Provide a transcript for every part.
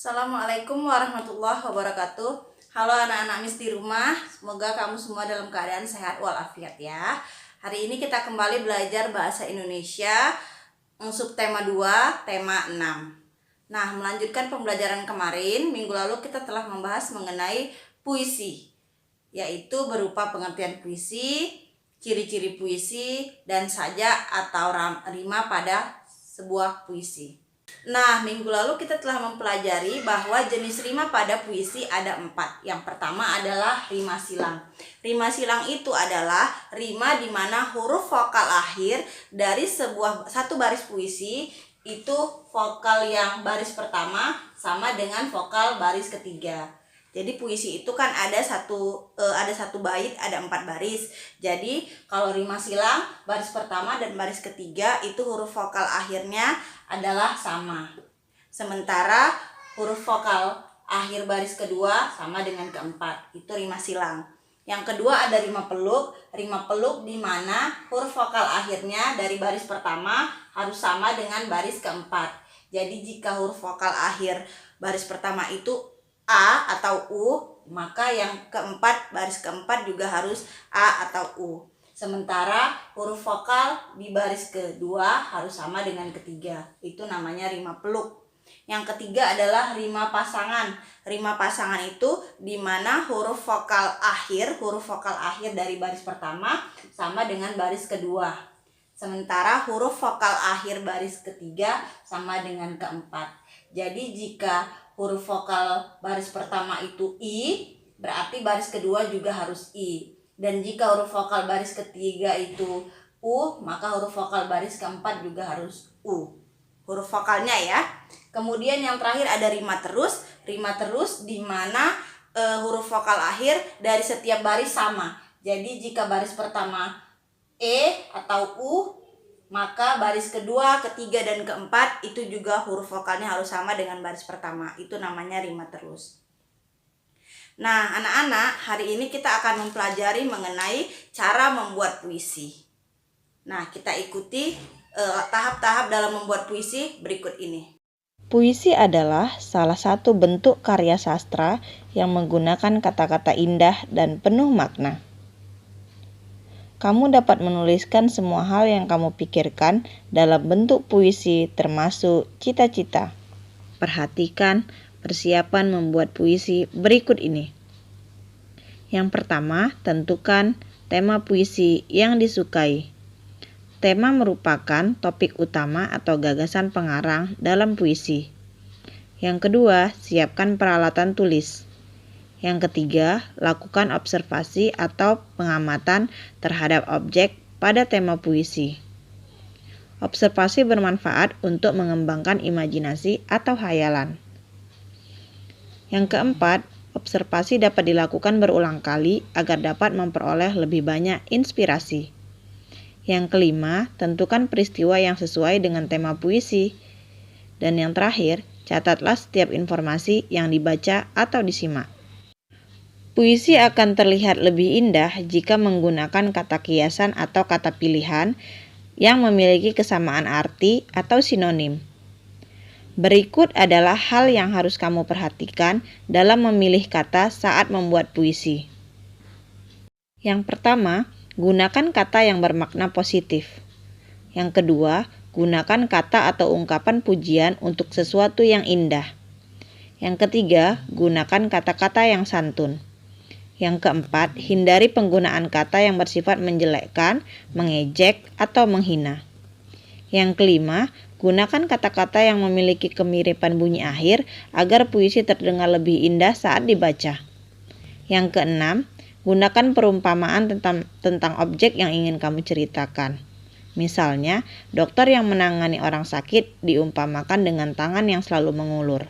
Assalamualaikum warahmatullahi wabarakatuh. Halo anak-anak Miss di rumah, semoga kamu semua dalam keadaan sehat walafiat ya. Hari ini kita kembali belajar bahasa Indonesia subtema 2, tema 6. Nah, melanjutkan pembelajaran kemarin, minggu lalu kita telah membahas mengenai puisi, yaitu berupa pengertian puisi, ciri-ciri puisi, dan sajak atau rima pada sebuah puisi. Nah, minggu lalu kita telah mempelajari bahwa jenis rima pada puisi ada 4. Yang pertama adalah rima silang. Rima silang itu adalah rima di mana huruf vokal akhir dari satu baris puisi itu vokal yang baris pertama sama dengan vokal baris ketiga. Jadi puisi itu kan ada satu bait, ada 4 baris. Jadi kalau rima silang baris pertama dan baris ketiga itu huruf vokal akhirnya adalah sama. Sementara huruf vokal akhir baris kedua sama dengan keempat. Itu rima silang. Yang kedua ada rima peluk. Rima peluk di mana huruf vokal akhirnya dari baris pertama harus sama dengan baris keempat. Jadi jika huruf vokal akhir baris pertama itu A atau U, maka yang keempat, baris keempat juga harus A atau U. Sementara huruf vokal di baris kedua harus sama dengan ketiga. Itu namanya rima peluk. Yang ketiga adalah rima pasangan. Rima pasangan itu di mana huruf vokal akhir dari baris pertama sama dengan baris kedua. Sementara huruf vokal akhir baris ketiga sama dengan keempat. Jadi jika huruf vokal baris pertama itu I, berarti baris kedua juga harus I. Dan jika huruf vokal baris ketiga itu U, maka huruf vokal baris keempat juga harus U. Huruf vokalnya ya. Kemudian yang terakhir ada rima terus. Rima terus di mana huruf vokal akhir dari setiap baris sama. Jadi jika baris pertama E atau U, maka baris kedua, ketiga, dan keempat itu juga huruf vokalnya harus sama dengan baris pertama. Itu namanya rima terus. Nah, anak-anak, hari ini kita akan mempelajari mengenai cara membuat puisi. Nah, kita ikuti tahap-tahap dalam membuat puisi berikut ini. Puisi adalah salah satu bentuk karya sastra yang menggunakan kata-kata indah dan penuh makna. Kamu dapat menuliskan semua hal yang kamu pikirkan dalam bentuk puisi, termasuk cita-cita. Perhatikan persiapan membuat puisi berikut ini. Yang pertama, tentukan tema puisi yang disukai. Tema merupakan topik utama atau gagasan pengarang dalam puisi. Yang kedua, siapkan peralatan tulis. Yang ketiga, lakukan observasi atau pengamatan terhadap objek pada tema puisi. Observasi bermanfaat untuk mengembangkan imajinasi atau hayalan. Yang keempat, observasi dapat dilakukan berulang kali agar dapat memperoleh lebih banyak inspirasi. Yang kelima, tentukan peristiwa yang sesuai dengan tema puisi. Dan yang terakhir, catatlah setiap informasi yang dibaca atau disimak. Puisi akan terlihat lebih indah jika menggunakan kata kiasan atau kata pilihan yang memiliki kesamaan arti atau sinonim. Berikut adalah hal yang harus kamu perhatikan dalam memilih kata saat membuat puisi. Yang pertama, gunakan kata yang bermakna positif. Yang kedua, gunakan kata atau ungkapan pujian untuk sesuatu yang indah. Yang ketiga, gunakan kata-kata yang santun. Yang keempat, hindari penggunaan kata yang bersifat menjelekkan, mengejek, atau menghina. Yang kelima, gunakan kata-kata yang memiliki kemiripan bunyi akhir agar puisi terdengar lebih indah saat dibaca. Yang keenam, gunakan perumpamaan tentang objek yang ingin kamu ceritakan. Misalnya, dokter yang menangani orang sakit diumpamakan dengan tangan yang selalu mengulur.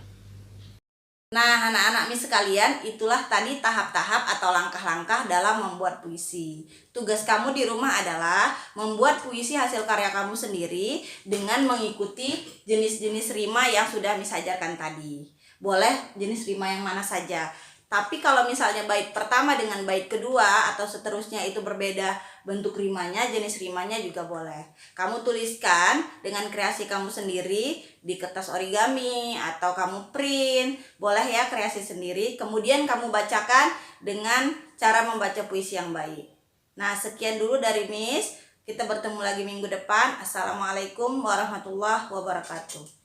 Nah, anak-anak Miss sekalian, itulah tadi tahap-tahap atau langkah-langkah dalam membuat puisi. Tugas kamu di rumah adalah membuat puisi hasil karya kamu sendiri dengan mengikuti jenis-jenis rima yang sudah Miss ajarkan tadi. Boleh jenis rima yang mana saja. Tapi kalau misalnya bait pertama dengan bait kedua atau seterusnya itu berbeda bentuk rimanya, jenis rimanya juga boleh. Kamu tuliskan dengan kreasi kamu sendiri di kertas origami atau kamu print, boleh ya kreasi sendiri. Kemudian kamu bacakan dengan cara membaca puisi yang baik. Nah, sekian dulu dari Miss. Kita bertemu lagi minggu depan. Assalamualaikum warahmatullahi wabarakatuh.